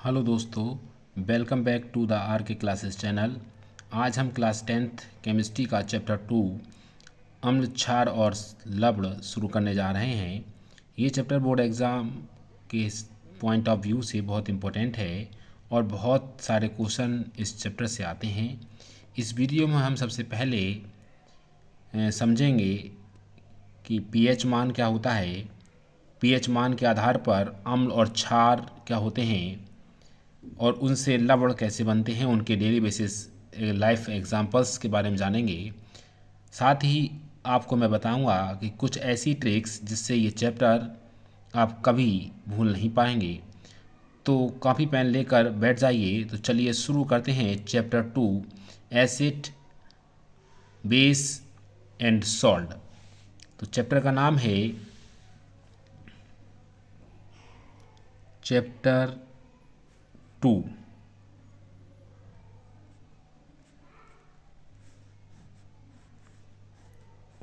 Hello दोस्तों, welcome back to the R K classes channel. आज हम क्लास 10th केमिस्ट्री का चैप्टर 2 अम्ल क्षार और लवण शुरू करने जा रहे हैं। ये चैप्टर बोर्ड एग्ज़ाम के पॉइंट ऑफ व्यू से बहुत इम्पोर्टेंट है और बहुत सारे क्वेश्चन इस चैप्टर से आते हैं। इस वीडियो में हम सबसे पहले समझेंगे कि पीएच मान क्या होता है, पीएच मान के आधार पर अम्ल और क्षार क्या होते हैं और उनसे लवण कैसे बनते हैं, उनके डेली बेसिस लाइफ एग्जांपल्स के बारे में जानेंगे। साथ ही आपको मैं बताऊंगा कि कुछ ऐसी ट्रिक्स जिससे ये चैप्टर आप कभी भूल नहीं पाएंगे। तो कॉपी पेन लेकर बैठ जाइए। तो चलिए शुरू करते हैं chapter 2, acid, base and salt. तो चैप्टर का नाम है चैप्टर 2।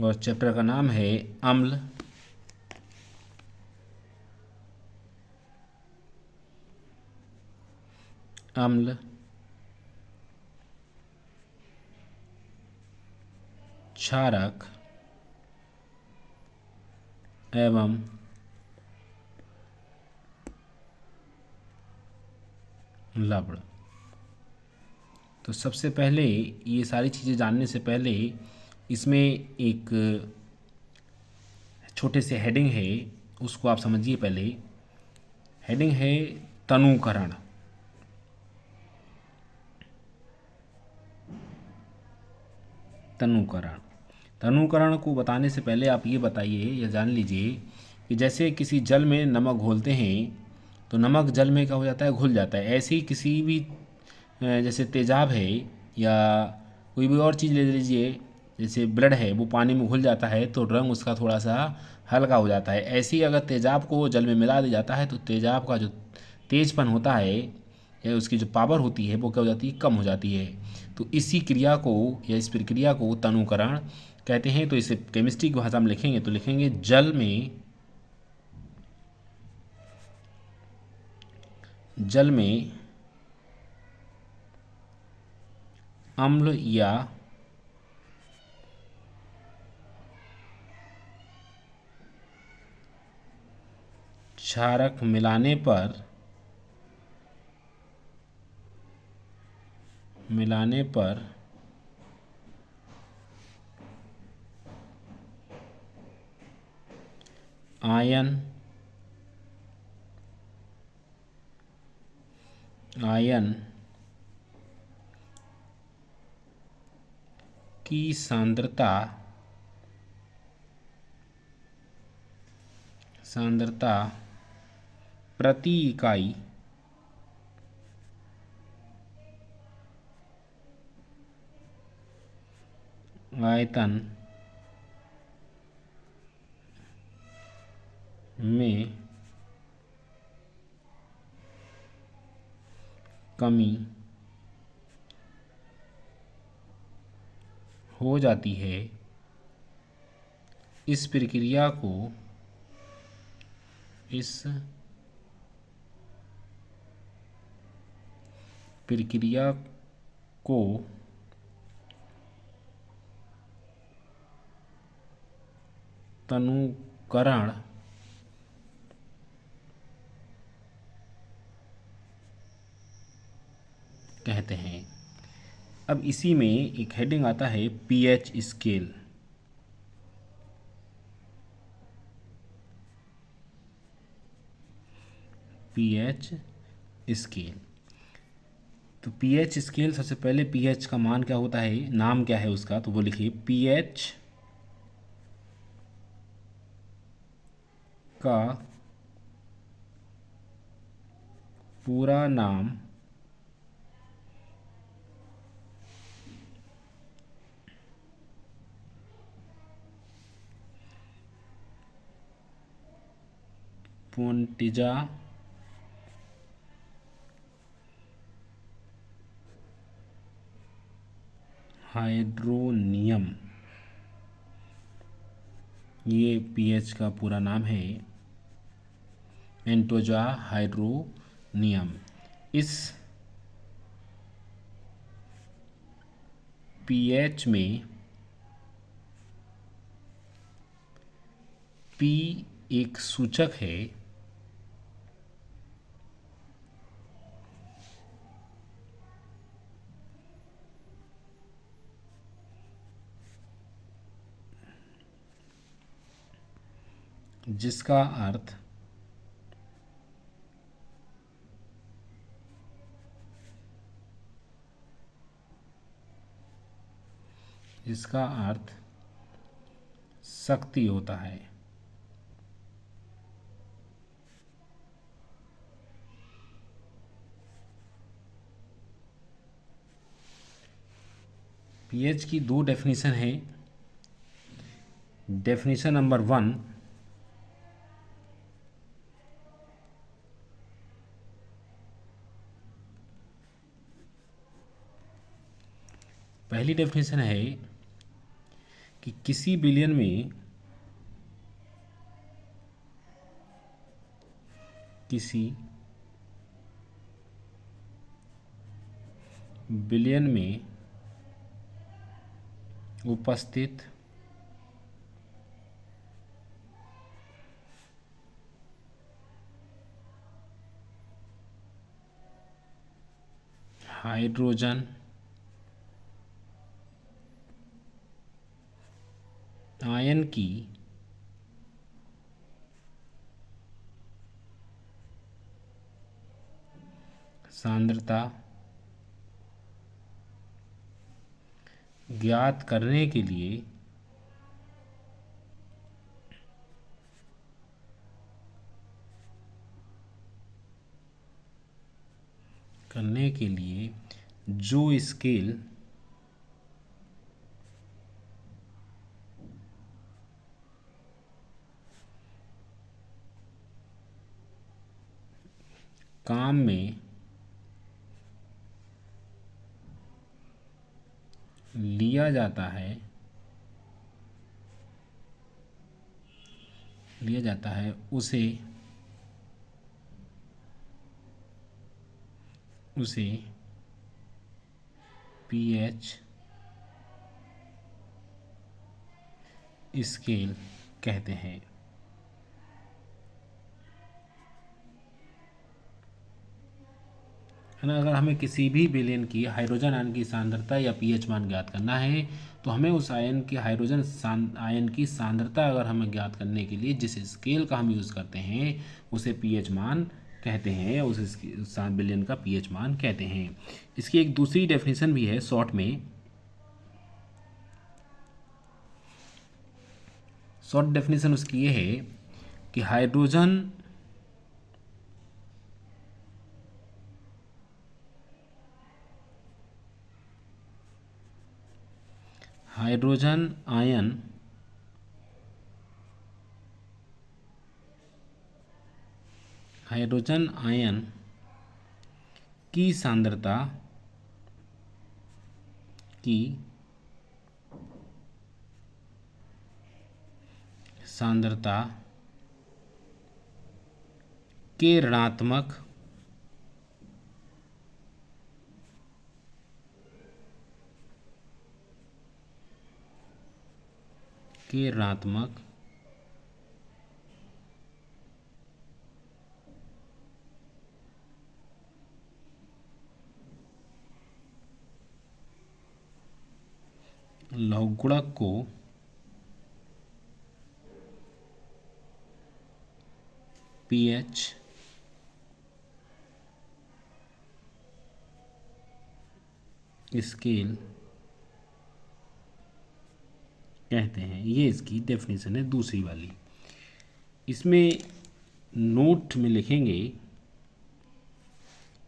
और चैप्टर का नाम है अम्ल, अम्ल, क्षारक एवं लवण। तो सबसे पहले ये सारी चीज़ें जानने से पहले इसमें एक छोटे से हेडिंग है, उसको आप समझिए। पहले हेडिंग है तनुकरण। तनुकरण तनुकरण को बताने से पहले आप ये बताइए या जान लीजिए कि जैसे किसी जल में नमक घोलते हैं तो नमक जल में क्या हो जाता है, घुल जाता है। ऐसे ही किसी भी जैसे तेजाब है या कोई भी और चीज़ ले लीजिए, जैसे ब्लड है, वो पानी में घुल जाता है तो रंग उसका थोड़ा सा हल्का हो जाता है। ऐसे ही अगर तेजाब को जल में मिला दिया जाता है तो तेजाब का जो तेजपन होता है या उसकी जो पावर होती है वो क्या हो जाती है, कम हो जाती है। तो इसी क्रिया को या इस प्रक्रिया को तनुकरण कहते हैं। तो इसे केमिस्ट्री की भाषा में लिखेंगे तो लिखेंगे जल में अम्ल या क्षारक मिलाने पर आयन की सांद्रता प्रति इकाई आयतन में कमी हो जाती है। इस प्रक्रिया को तनुकरण कहते हैं। अब इसी में एक हेडिंग आता है पीएच स्केल। पीएच स्केल तो पीएच स्केल, सबसे पहले पीएच का मान क्या होता है, नाम क्या है उसका, तो वो लिखिए पीएच का पूरा नाम पोंटिजा हाइड्रोनियम, ये पीएच का पूरा नाम है, एंटोजा हाइड्रोनियम। इस पीएच में पी एक सूचक है जिसका अर्थ शक्ति होता है। पीएच की दो डेफिनेशन है। डेफिनेशन नंबर 1, पहली डेफिनेशन है कि किसी विलयन में उपस्थित हाइड्रोजन आयन की सांद्रता ज्ञात करने के लिए जो स्केल काम में लिया जाता है उसे पीएच स्केल कहते हैं। है ना। अगर हमें किसी भी विलयन की हाइड्रोजन आयन की सांद्रता या पीएच मान ज्ञात करना है तो हमें उस आयन की आयन की सांद्रता अगर हमें ज्ञात करने के लिए जिस स्केल का हम यूज़ करते हैं उसे पीएच मान कहते हैं या उस विलयन का पीएच मान कहते हैं। इसकी एक दूसरी डेफिनेशन भी है शॉर्ट में। शॉर्ट डेफिनेशन उसकी ये है कि हाइड्रोजन आयन की सांद्रता के ऋणात्मक लौहगुणक को पीएच स्केल कहते हैं। ये इसकी डेफिनेशन है दूसरी वाली। इसमें नोट में लिखेंगे,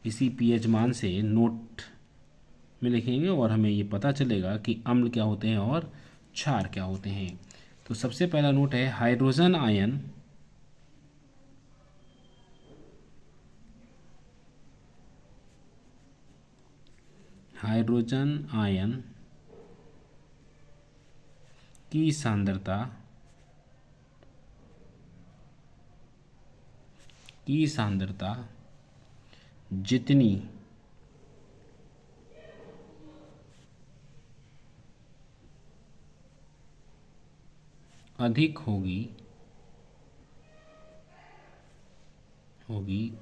इसी पीएच मान से नोट में लिखेंगे और हमें ये पता चलेगा कि अम्ल क्या होते हैं और क्षार क्या होते हैं। तो सबसे पहला नोट है हाइड्रोजन आयन की सांद्रता जितनी अधिक होगी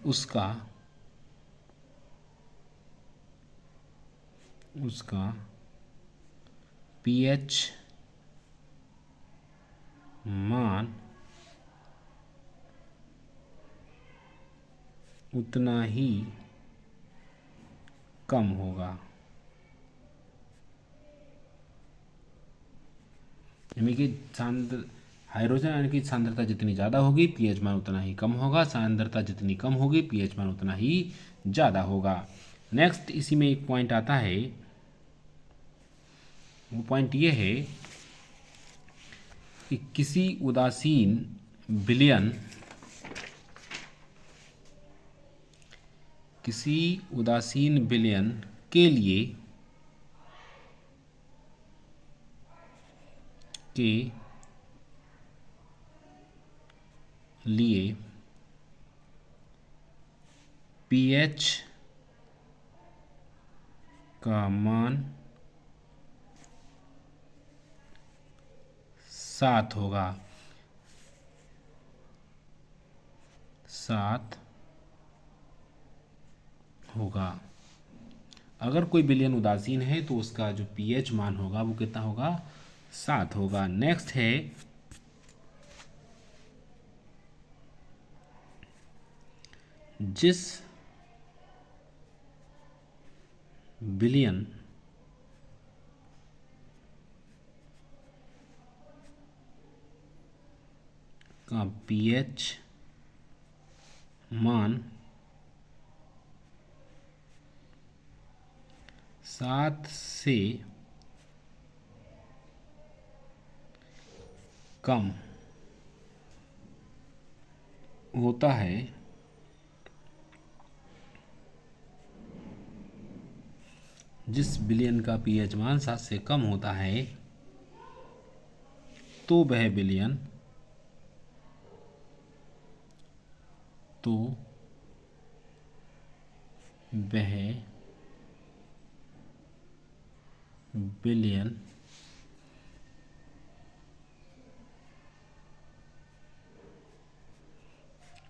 उसका पीएच मान उतना ही कम होगा। यानी कि हाइड्रोजन आयन की सांद्रता जितनी ज़्यादा होगी पीएच मान उतना ही कम होगा, सांद्रता जितनी कम होगी पीएच मान उतना ही ज़्यादा होगा। नेक्स्ट इसी में एक पॉइंट आता है, वो पॉइंट ये है कि किसी उदासीन विलयन के लिए पीएच का मान 7 होगा। अगर कोई विलयन उदासीन है तो उसका जो पीएच मान होगा वो कितना होगा? 7 होगा। नेक्स्ट है जिस विलयन का पीएच मान 7 से कम होता है जिस विलयन का पीएच मान 7 से कम होता है तो वह विलयन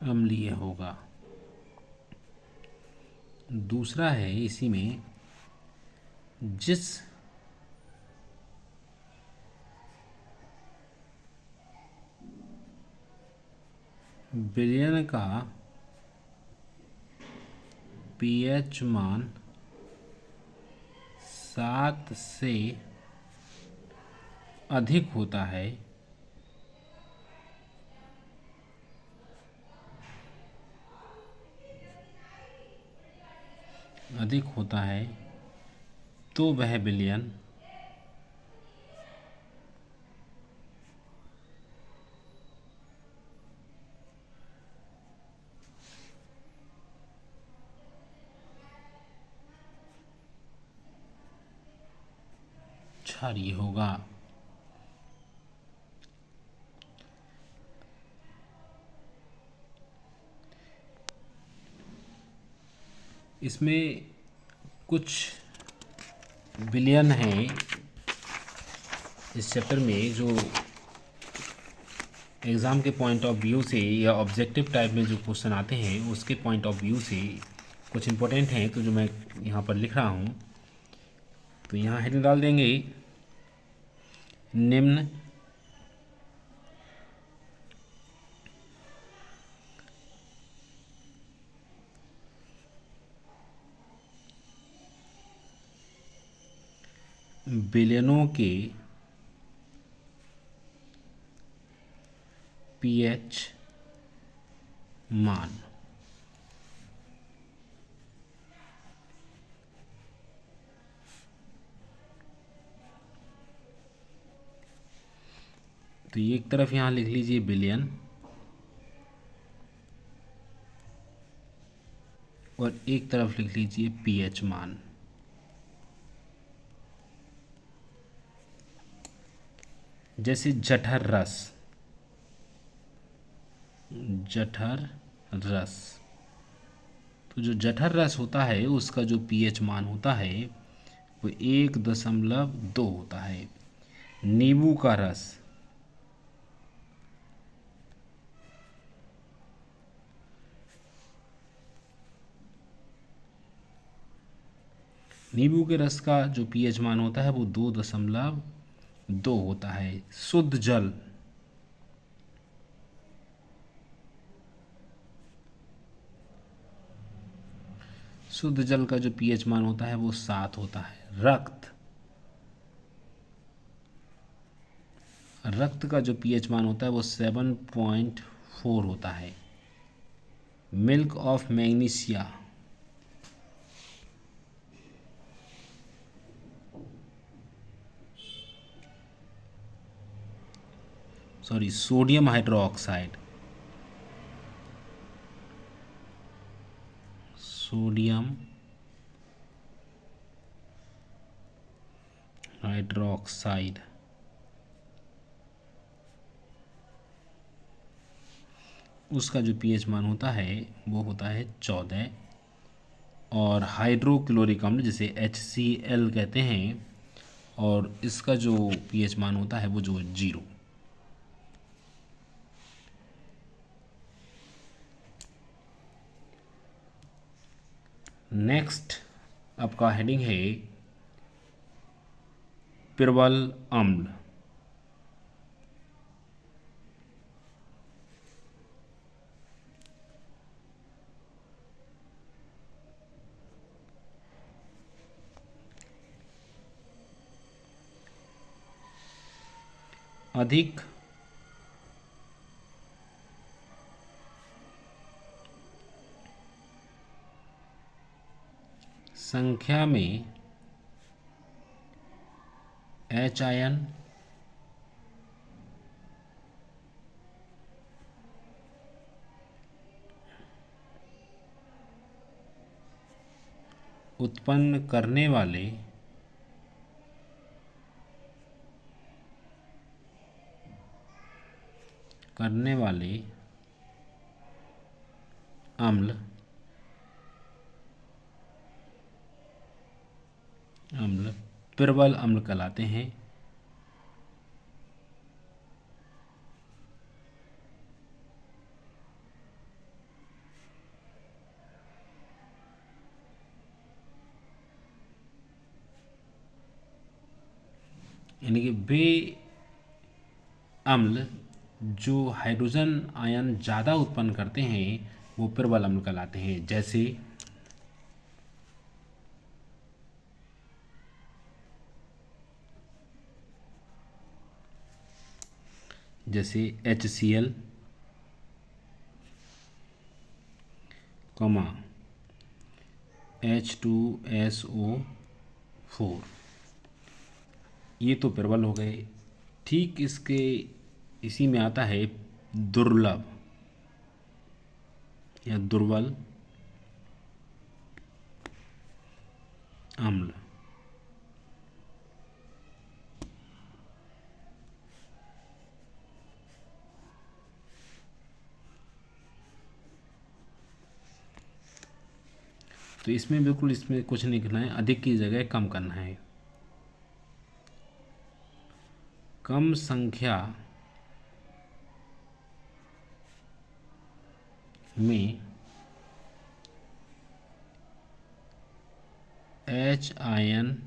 अम्लीय होगा। दूसरा है इसी में, जिस विलयन का पीएच मान 7 से अधिक होता है तो वह विलयन क्षारीय होगा। इसमें कुछ विलयन हैं इस चैप्टर में जो एग्ज़ाम के पॉइंट ऑफ व्यू से या ऑब्जेक्टिव टाइप में जो क्वेश्चन आते हैं उसके पॉइंट ऑफ व्यू से कुछ इम्पोर्टेंट हैं, तो जो मैं यहाँ पर लिख रहा हूँ, तो यहाँ हेडिंग डाल देंगे निम्न विलयनों के पीएच मान। तो ये एक तरफ यहाँ लिख लीजिए विलयन, और एक तरफ लिख लीजिए पीएच मान। जैसे जठर रस, तो जो जठर रस होता है उसका जो पीएच मान होता है वो 1.2 होता है। नींबू का रस, नींबू के रस का जो पीएच मान होता है वो 2.2 होता है। शुद्ध जल, शुद्ध जल का जो पीएच मान होता है वो 7 होता है। रक्त, रक्त का जो पीएच मान होता है वो 7.4 होता है। Milk of magnesia, sorry sodium hydroxide, sodium hydroxide, उसका जो पीएच मान होता है वो होता है 14। और हाइड्रोक्लोरिक अम्ल जिसे HCl कहते हैं, और इसका जो पीएच मान होता है वो जो 0। नेक्स्ट आपका हेडिंग है प्रबल अम्ल। अधिक संख्या में H आयन उत्पन्न करने वाले अम्ल प्रबल अम्ल कहलाते हैं। यानी कि वे अम्ल जो हाइड्रोजन आयन ज़्यादा उत्पन्न करते हैं वो प्रबल अम्ल कहलाते हैं। जैसे HCl, H2SO4, ये तो प्रबल हो गए। ठीक इसके इसी में आता है दुर्लभ या दुर्बल अम्ल। तो इसमें बिल्कुल इसमें कुछ नहीं करना है, अधिक की जगह कम करना है। कम संख्या में H आयन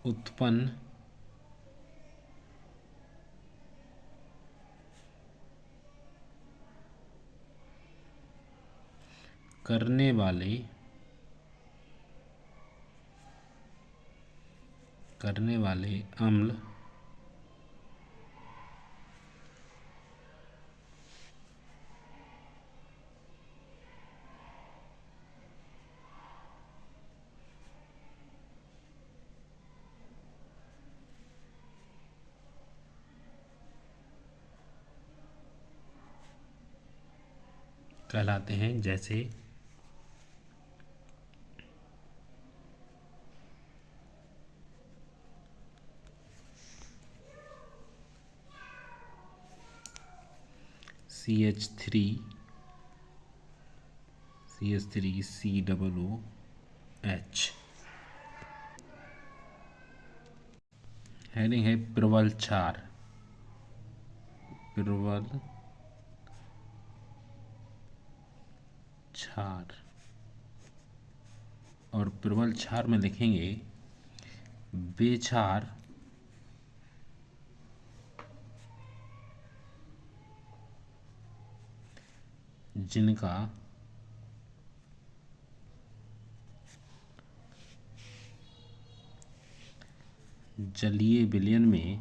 उत्पन्न करने वाले अम्ल कहलाते हैं। जैसे CH3 COOH। हेडिंग है प्रबल क्षार। प्रबल क्षार, और प्रबल क्षार में लिखेंगे वे क्षार जिनका जलीय विलयन में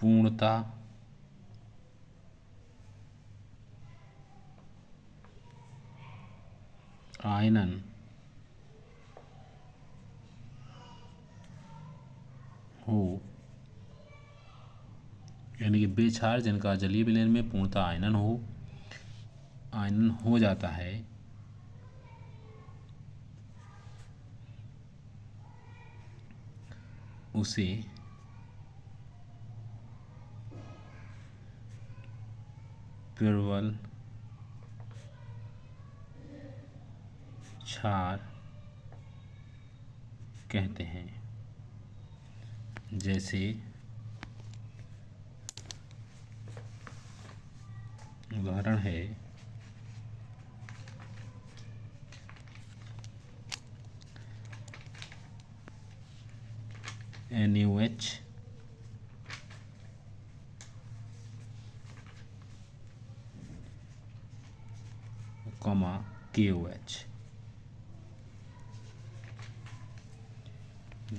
पूर्णता आयनन हो, यानी कि वे क्षार जिनका जलीय विलयन में पूर्णतः आयनन हो जाता है, उसे प्रबल क्षार कहते हैं। जैसे उदाहरण है NaOH, KOH।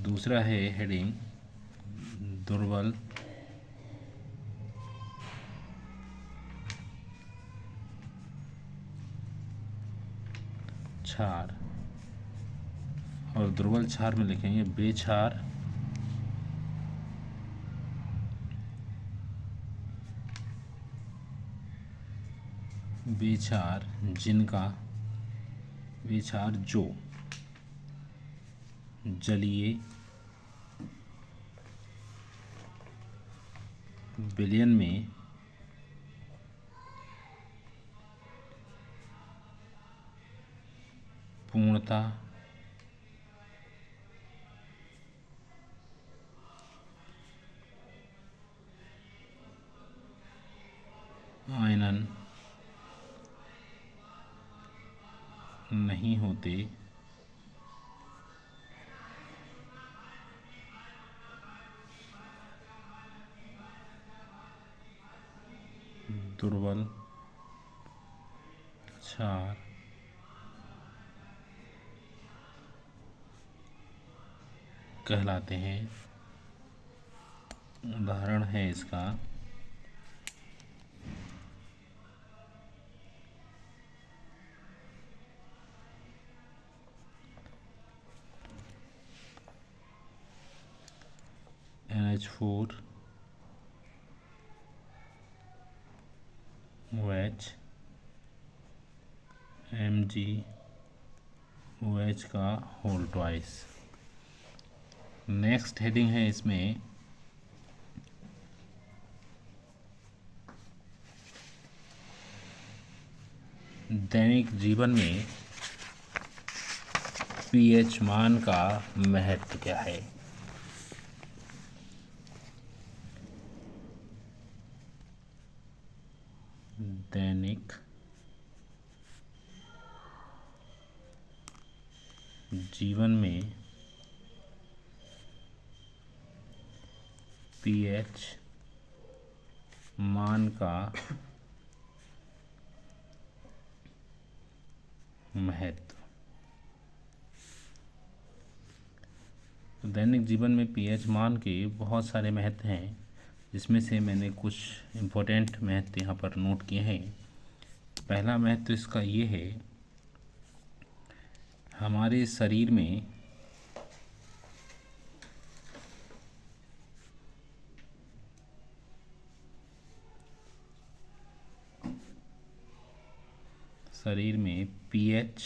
दूसरा है हेडिंग दुर्बल क्षार, और दुर्बल क्षार में लिखेंगे वे क्षार जो जलीय विलयन में पूर्णता आयनन नहीं होते, दुर्बल क्षार कहलाते हैं। उदाहरण है इसका NH4 OH MgOH का होल ट्वाइस। नेक्स्ट हेडिंग है इसमें दैनिक जीवन में pH मान का महत्व क्या है। दैनिक जीवन में pH मान का महत्व। दैनिक जीवन में pH मान के बहुत सारे महत्व हैं, जिसमें से मैंने कुछ इम्पोर्टेंट महत्व यहाँ पर नोट किए हैं। पहला महत्व इसका ये है, हमारे शरीर में pH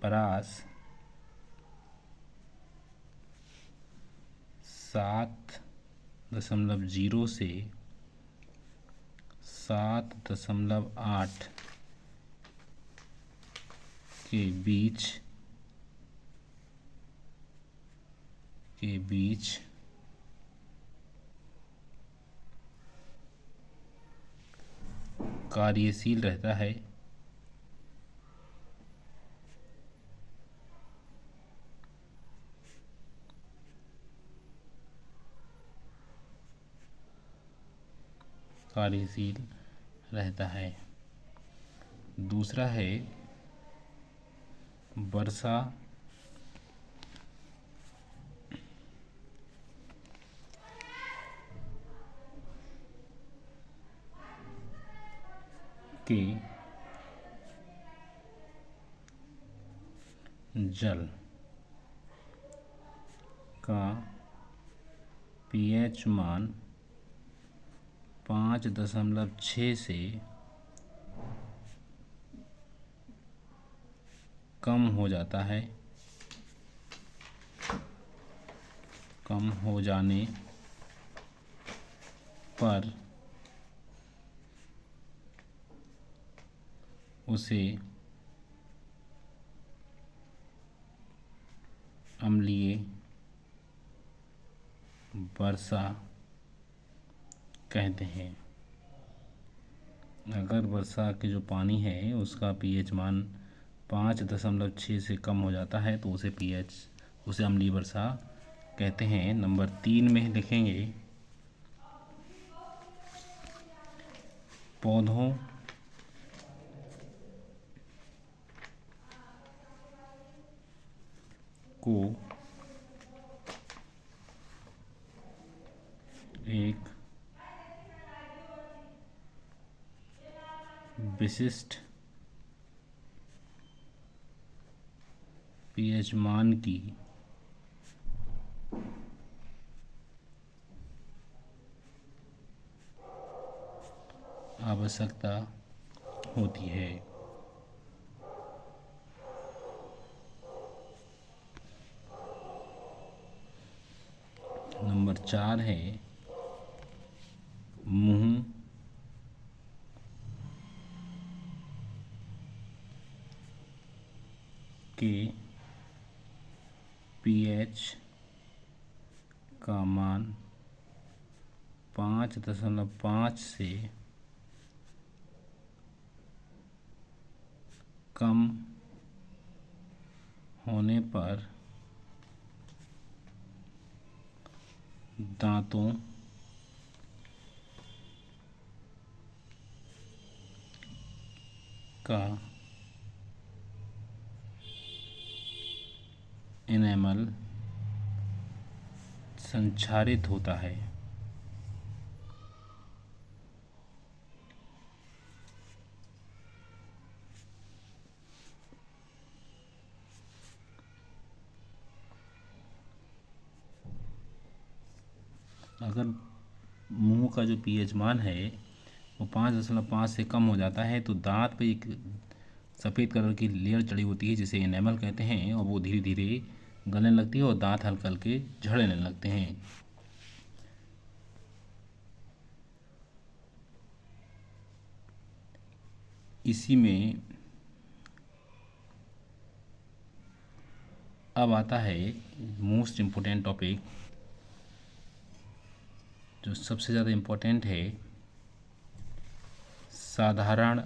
परास 7.0 से 7.8 के बीच कार्यशील रहता है। दूसरा है वर्षा के जल का pH मान 5.6 से कम हो जाता है। कम हो जाने पर उसे अम्लीय वर्षा कहते हैं। अगर वर्षा के जो पानी है उसका pH मान 5.6 से कम हो जाता है तो उसे अम्लीय वर्षा कहते हैं। नंबर 3 में लिखेंगे पौधों को एक विशिष्ट pH मान की आवश्यकता होती है। नंबर 4 है मुंह के pH का मान 5.5 से कम होने पर दांतों का एनेमल संक्षारित होता है। अगर मुंह का जो pH मान है वो 5.5 से कम हो जाता है तो दांत पे एक सफ़ेद कलर की लेयर चढ़ी होती है जिसे एनेमल कहते हैं और वो धीरे धीरे गलने लगती है और दांत हल्के हल्के झड़ने लगते हैं। इसी में अब आता है मोस्ट इम्पोर्टेंट टॉपिक जो सबसे ज़्यादा इम्पोर्टेंट है, साधारण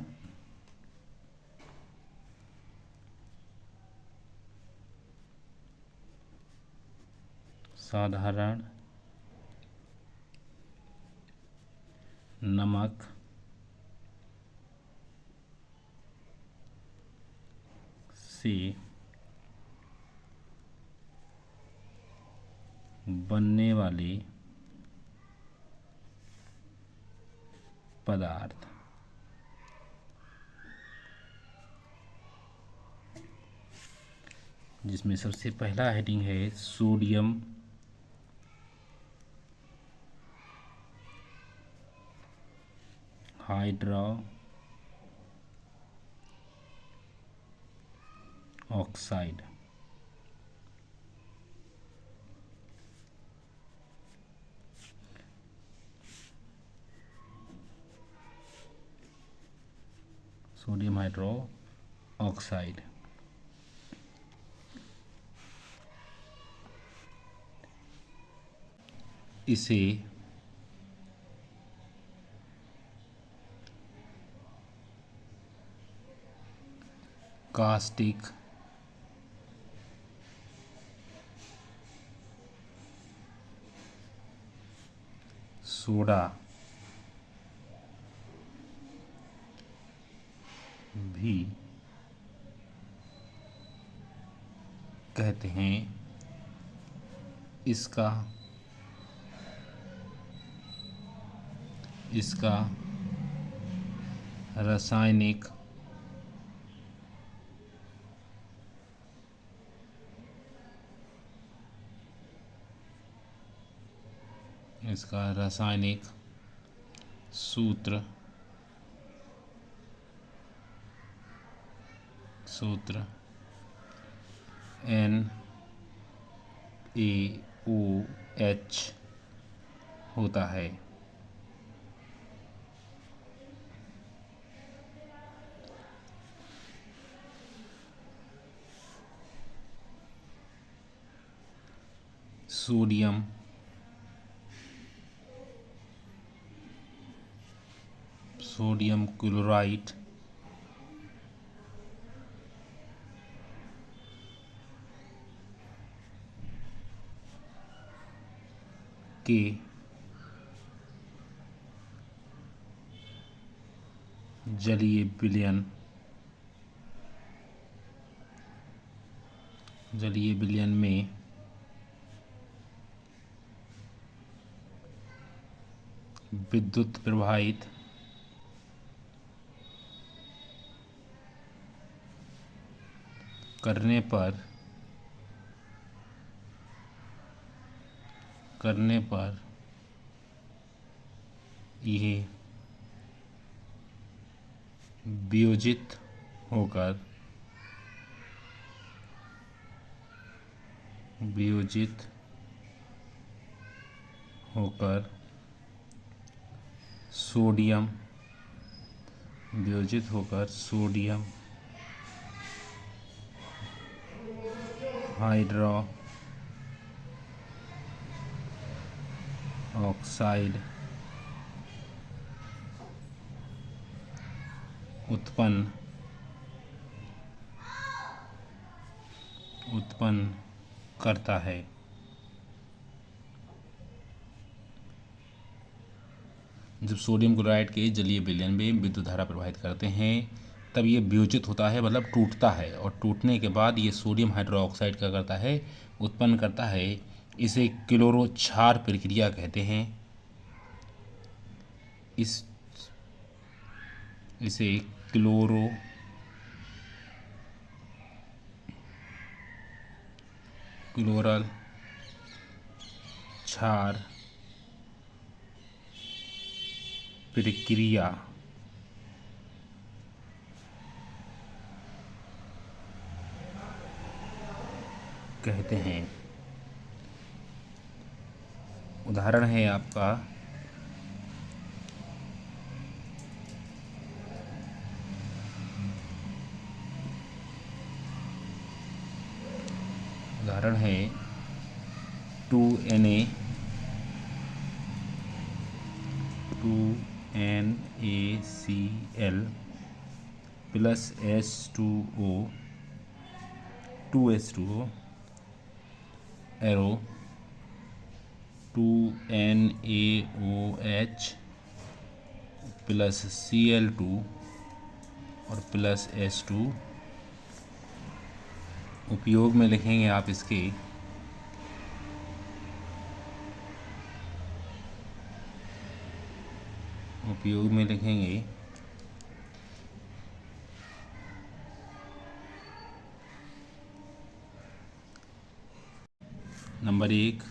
नमक से बनने वाले पदार्थ। जिसमें सबसे पहला हेडिंग है sodium hydroxide oxide. Sodium hydro oxide. इसे कास्टिक सोडा भी कहते हैं। इसका रासायनिक सूत्र NaOH होता है। सोडियम क्लोराइड के जलीय विलयन में विद्युत प्रवाहित करने पर यह वियोजित होकर सोडियम हाइड्रो ऑक्साइड उत्पन्न करता है। जब सोडियम क्लोराइड के जलीय विलयन में विद्युत धारा प्रवाहित करते हैं तब ये वियोजित होता है, मतलब टूटता है, और टूटने के बाद ये सोडियम हाइड्रोक्साइड क्या करता है, उत्पन्न करता है। इसे क्लोरो क्षार प्रक्रिया कहते हैं। इसे क्लोरल क्षार प्रक्रिया कहते हैं। उदाहरण है आपका उदाहरण है 2NaCl plus H2O arrow 2NaOH plus Cl2 और प्लस H2। उपयोग में लिखेंगे आप इसके नंबर 1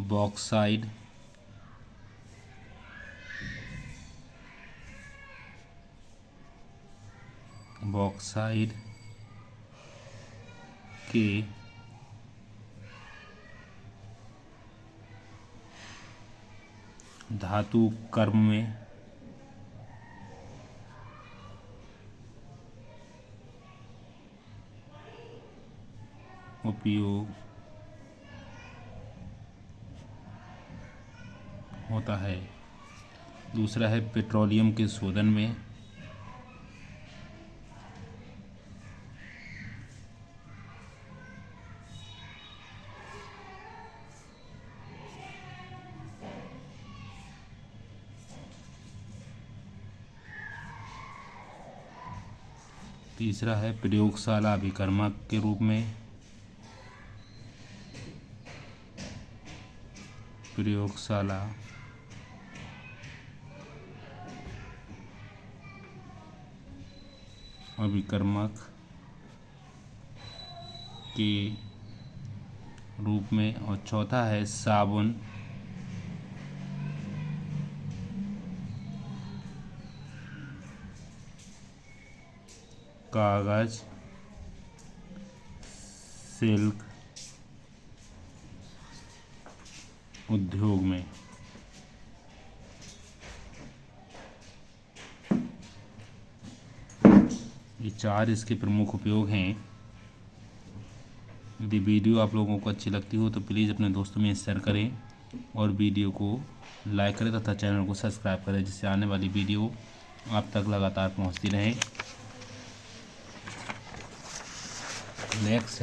बॉक्साइड, बॉक्साइड के धातु कर्म में उपयोग होता है। दूसरा है पेट्रोलियम के शोधन में। तीसरा है प्रयोगशाला अभिकर्मक के रूप में। प्रयोगशाला अभिकर्मक के रूप में। और चौथा है साबुन कागज सिल्क उद्योग में। ये चार इसके प्रमुख उपयोग हैं। यदि वीडियो आप लोगों को अच्छी लगती हो तो प्लीज़ अपने दोस्तों में शेयर करें और वीडियो को लाइक करें तथा चैनल को सब्सक्राइब करें, जिससे आने वाली वीडियो आप तक लगातार पहुंचती रहे। नेक्स्ट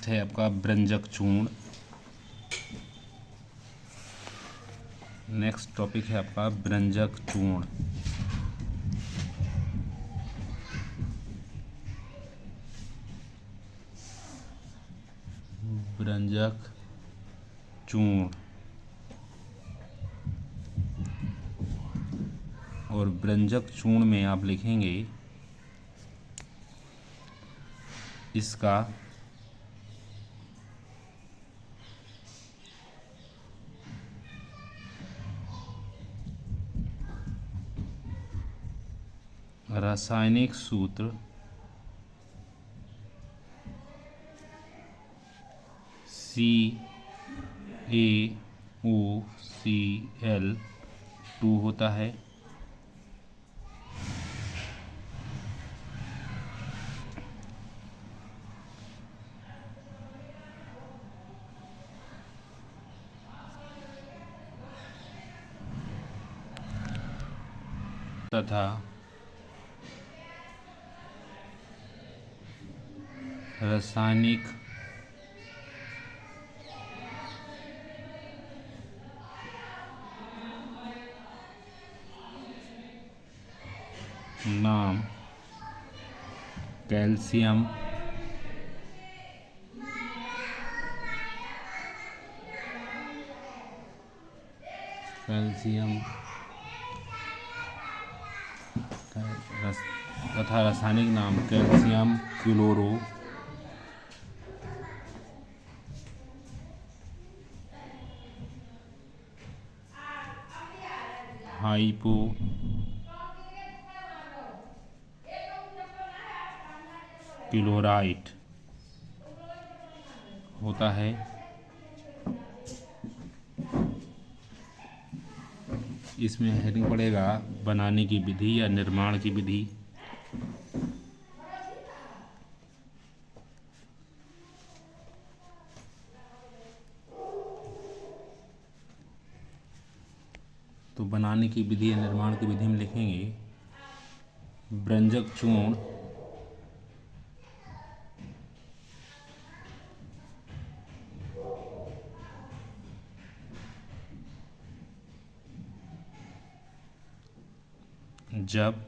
है आपका व्यंजक चूर्ण। नेक्स्ट टॉपिक है आपका व्यंजक चूर्ण। व्यंजक चूर्ण और व्यंजक चूर्ण में आप लिखेंगे इसका रासायनिक सूत्र CaOCl2 होता है। तथा रासायनिक नाम कैल्शियम तथा रासायनिक नाम कैल्शियम क्लोरो हाइपो क्लोराइड होता है। इसमें हेडिंग पड़ेगा बनाने की विधि या निर्माण की विधि। तो बनाने की विधि या निर्माण की विधि में लिखेंगे व्यंजक चूर्ण जब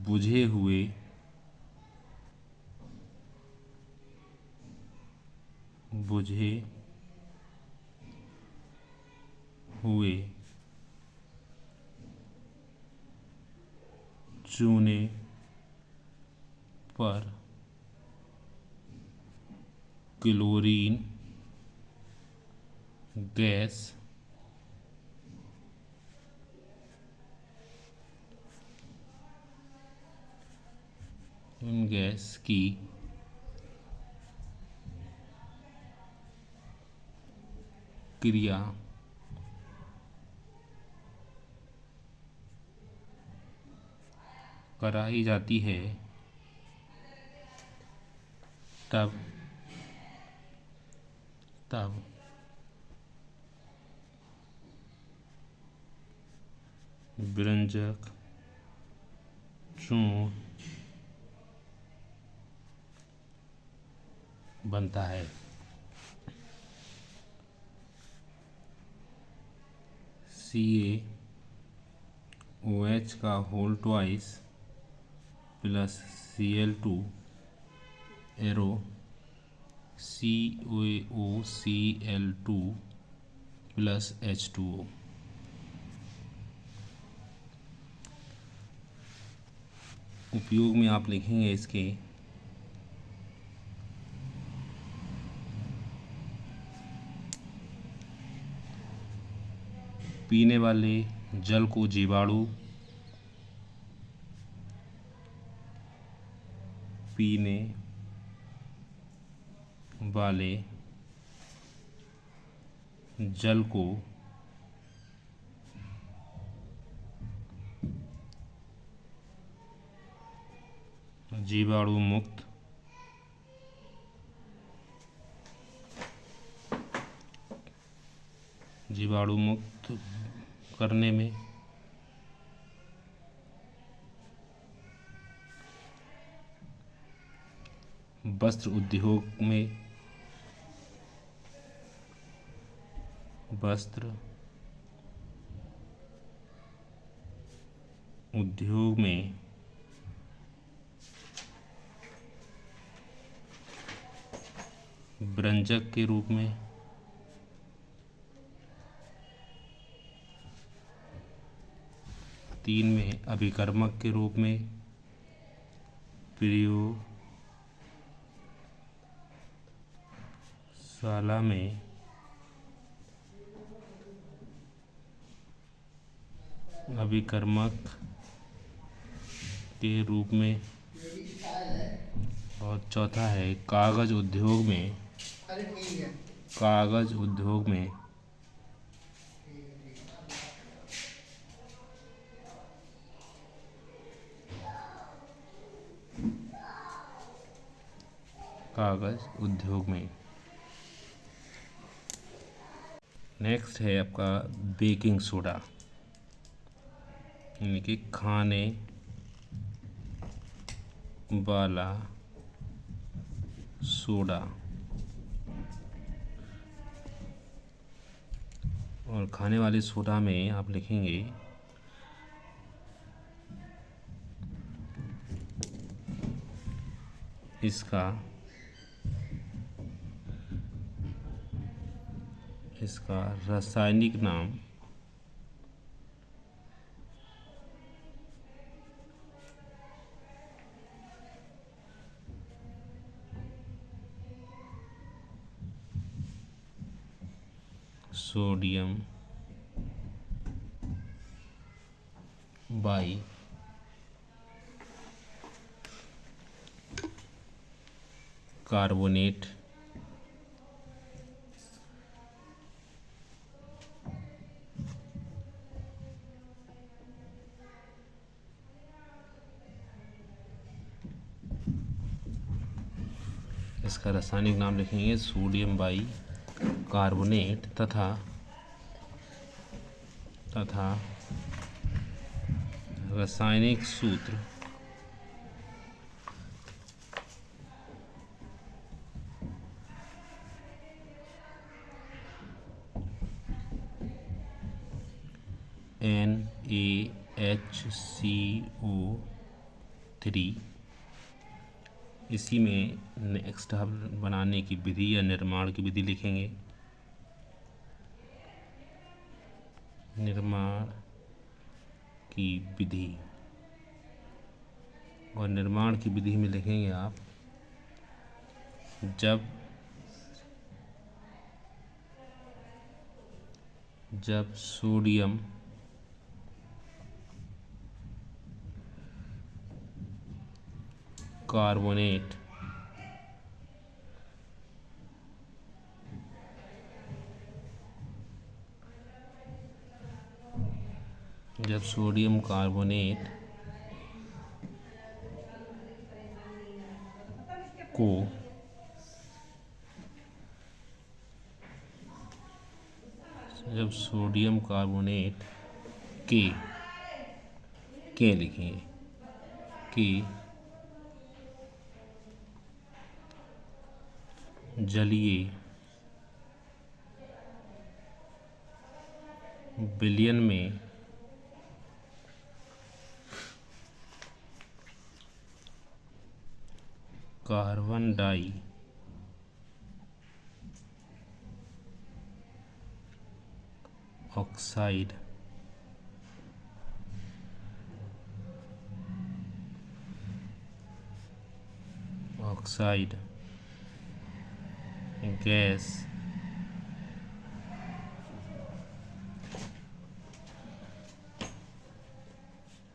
बुझे हुए चूने पर क्लोरीन गैस की क्रिया कराई जाती है तब व्यंजक चूर्ण बनता है। CaOH का whole twice plus Cl2 arrow CaOCl2 plus H2O। उपयोग में आप लिखेंगे इसके पीने वाले जल को जीवाणु पीने वाले जल को जीवाणु मुक्त करने में वस्त्र उद्योग में व्यंजक के रूप में तीन में अभिकर्मक के रूप में प्रयोगशाला में अभिकर्मक के रूप में और चौथा है कागज उद्योग में नेक्स्ट है आपका बेकिंग सोडा, यानी कि खाने वाला सोडा। और खाने वाले सोडा में आप लिखेंगे इसका रासायनिक नाम सोडियम बाई कार्बोनेट इसका रासायनिक नाम लिखेंगे सोडियम बाई कार्बोनेट तथा रासायनिक सूत्र NaHCO3। इसी में नेक्स्ट हम बनाने की विधि या निर्माण की विधि लिखेंगे। निर्माण की विधि और निर्माण की विधि में लिखेंगे आप जब सोडियम कार्बोनेट को जब सोडियम कार्बोनेट के लिखेंगे कि जलीय विलयन में कार्बन डाई ऑक्साइड गैस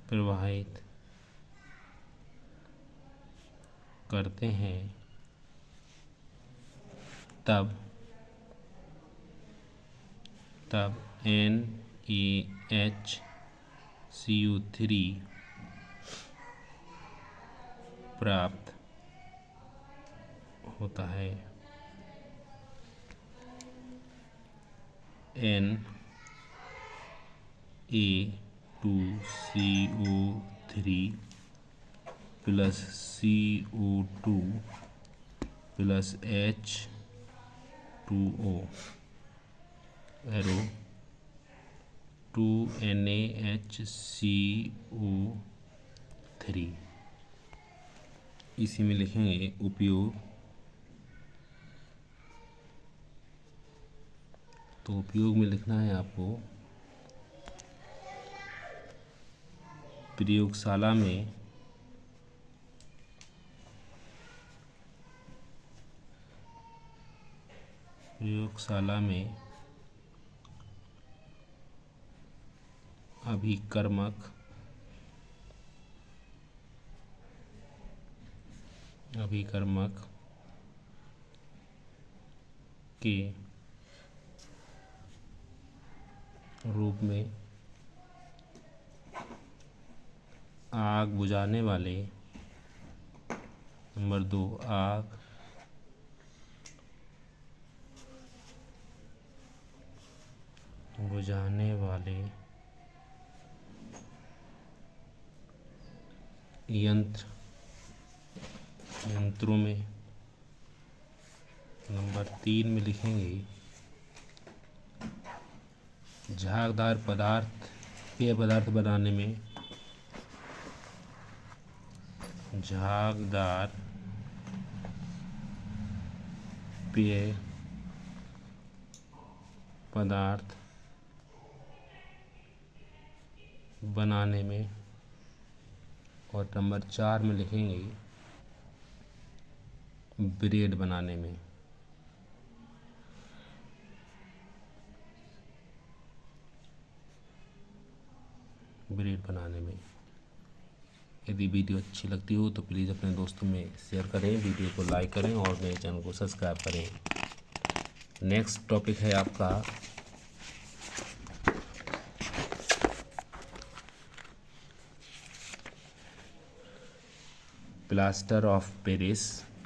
प्रवाहित करते हैं तब NaHCO3 प्राप्त होता है। Na2CO3 plus CO2 plus H2O arrow 2NaHCO3। इसी में लिखेंगे उपयोग। तो उपयोग में लिखना है आपको प्रयोगशाला में अभिकर्मक के रूप में आग बुझाने वाले नंबर 2 आग बुझाने वाले यंत्रों में नंबर 3 में लिखेंगे झागदार पेय पदार्थ बनाने में झागदार पेय पदार्थ बनाने में। और नंबर 4 में लिखेंगे ब्रेड बनाने में। यदि वीडियो अच्छी लगती हो तो प्लीज़ अपने दोस्तों में शेयर करें, वीडियो को लाइक करें और मेरे चैनल को सब्सक्राइब करें। नेक्स्ट टॉपिक है आपका प्लास्टर ऑफ पेरिस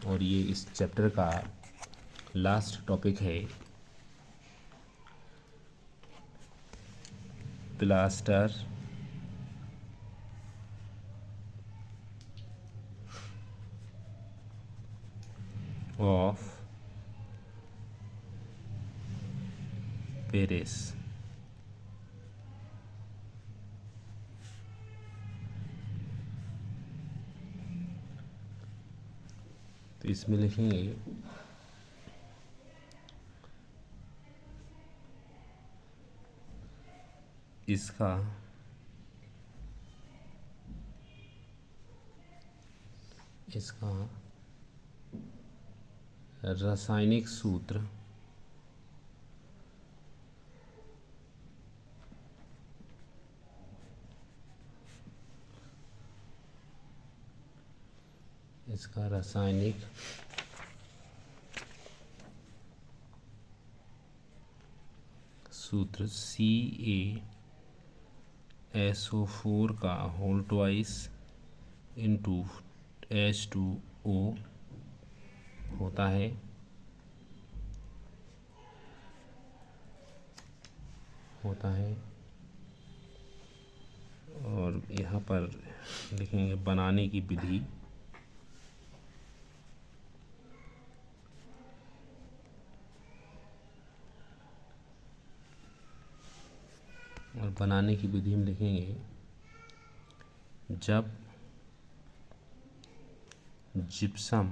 और ये इस चैप्टर का लास्ट टॉपिक है। Plaster of Paris. तो इसमें लिखेंगे इसका इसका रासायनिक सूत्र सूत्र CaSO4 का होल ट्वाइस इंटू H2O होता है। और यहाँ पर लिखेंगे बनाने की विधि। और बनाने की विधि में लिखेंगे जब जिप्सम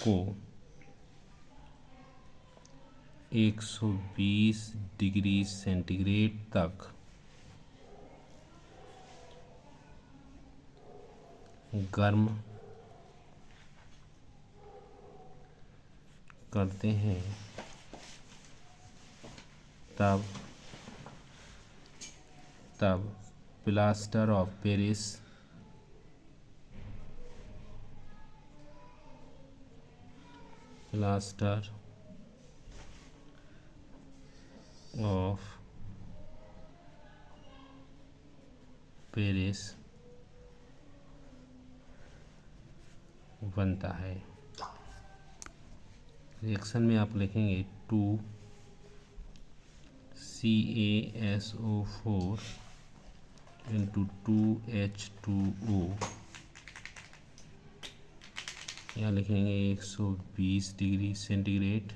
को 120 डिग्री सेंटीग्रेड तक गर्म करते हैं तब प्लास्टर ऑफ पेरिस बनता है। रिएक्शन में आप लिखेंगे 2CaSO4 इंटू 2H2O। यहाँ लिखेंगे 120 डिग्री सेंटीग्रेड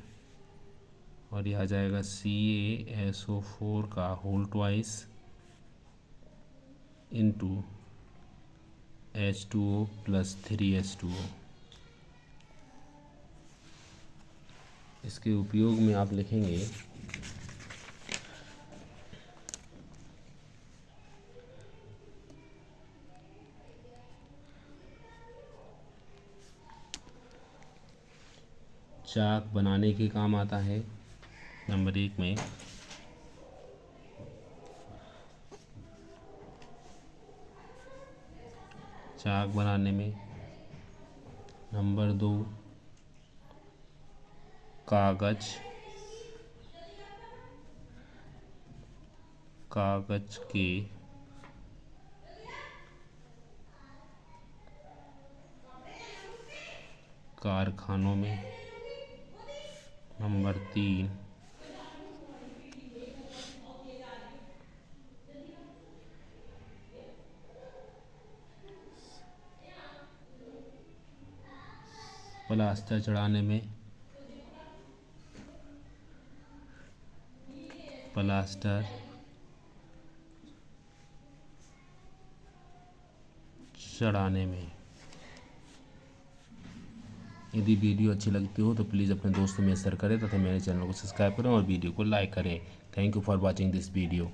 और यह आ जाएगा CaSO4 का whole twice into H2O plus 3H2O। इसके उपयोग में आप लिखेंगे चाक बनाने के काम आता है। नंबर 1 में चाक बनाने में। नंबर 2 कागज के कारखानों में। नंबर 3 प्लास्टर चढ़ाने में। यदि वीडियो अच्छी लगती हो तो प्लीज़ अपने दोस्तों में शेयर करें तथा मेरे चैनल को सब्सक्राइब करें और वीडियो को लाइक करें। Thank you for watching this video.